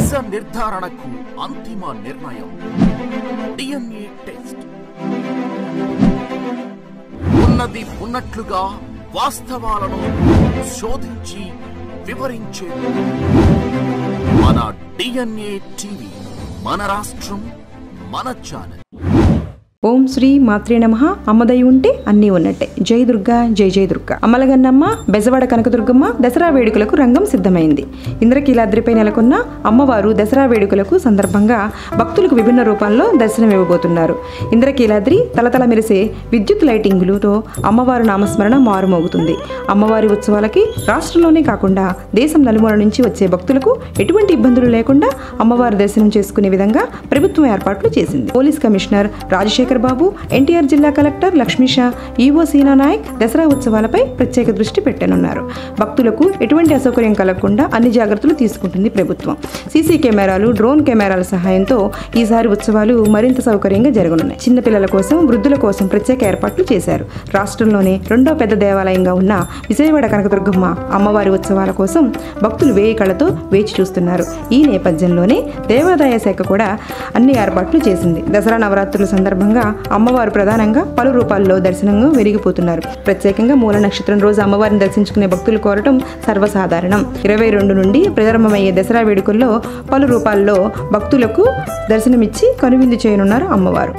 నిజ నిర్ధారణకు అంతిమ నిర్ణయం DNA టెస్ట్. ఉన్నది ఉన్నట్లుగా వాస్తవాలను శోధించి వివరించే మన DNA టీవీ, మన రాష్ట్రం, మన ఛానల్. ఓం శ్రీ మాత్రే నమః. అమ్మదై ఉంటే అన్నీ ఉన్నట్టే. జై దుర్గా, జై జై దుర్గా. అమ్మలగన్నమ్మ, బెజవాడ కనకదుర్గమ్మ దసరా వేడుకలకు రంగం సిద్ధమైంది. ఇంద్రకీలాద్రిపై నెలకొన్న అమ్మవారు దసరా వేడుకలకు సందర్భంగా భక్తులకు విభిన్న రూపాల్లో దర్శనమివ్వబోతున్నారు. ఇంద్రకీలాద్రి తలతల మెరిసే విద్యుత్ లైటింగులతో అమ్మవారు నామస్మరణ మారుమోగుతుంది. అమ్మవారి ఉత్సవాలకి రాష్ట్రంలోనే కాకుండా దేశం నలుమూల నుంచి వచ్చే భక్తులకు ఎటువంటి ఇబ్బందులు లేకుండా అమ్మవారి దర్శనం చేసుకునే విధంగా ప్రభుత్వం ఏర్పాట్లు చేసింది. పోలీస్ కమిషనర్ రాజశేఖర్ బాబు, ఎన్టీఆర్ జిల్లా కలెక్టర్ లక్ష్మీషా, ఈవో సీనా నాయక్ దసరా ఉత్సవాలపై ప్రత్యేక దృష్టి పెట్టనున్నారు. భక్తులకు ఎటువంటి అసౌకర్యం కలగకుండా అన్ని జాగ్రత్తలు తీసుకుంటుంది ప్రభుత్వం. సీసీ కెమెరాలు, డ్రోన్ కెమెరాల సహాయంతో ఈసారి ఉత్సవాలు మరింత సౌకర్యంగా జరగనున్నాయి. చిన్నపిల్లల కోసం, వృద్ధుల కోసం ప్రత్యేక ఏర్పాట్లు చేశారు. రాష్ట్రంలోనే రెండో పెద్ద దేవాలయంగా ఉన్న విజయవాడ కనకదుర్గమ్మ అమ్మవారి ఉత్సవాల కోసం భక్తులు వేయి కళ్ళతో వేచి చూస్తున్నారు. ఈ నేపథ్యంలోనే దేవాదాయ శాఖ కూడా అన్ని ఏర్పాట్లు చేసింది. దసరా నవరాత్రుల సందర్భంగా అమ్మవారు ప్రధానంగా పలు రూపాల్లో దర్శనంగా వెలిగిపోతున్నారు. ప్రత్యేకంగా మూల నక్షత్రం రోజు అమ్మవారిని దర్శించుకునే భక్తులు కోరటం సర్వసాధారణం. 22 నుండి ప్రారంభమయ్యే దసరా వేడుకల్లో పలు రూపాల్లో భక్తులకు దర్శనమిచ్చి కనువిందు చేయనున్నారు అమ్మవారు.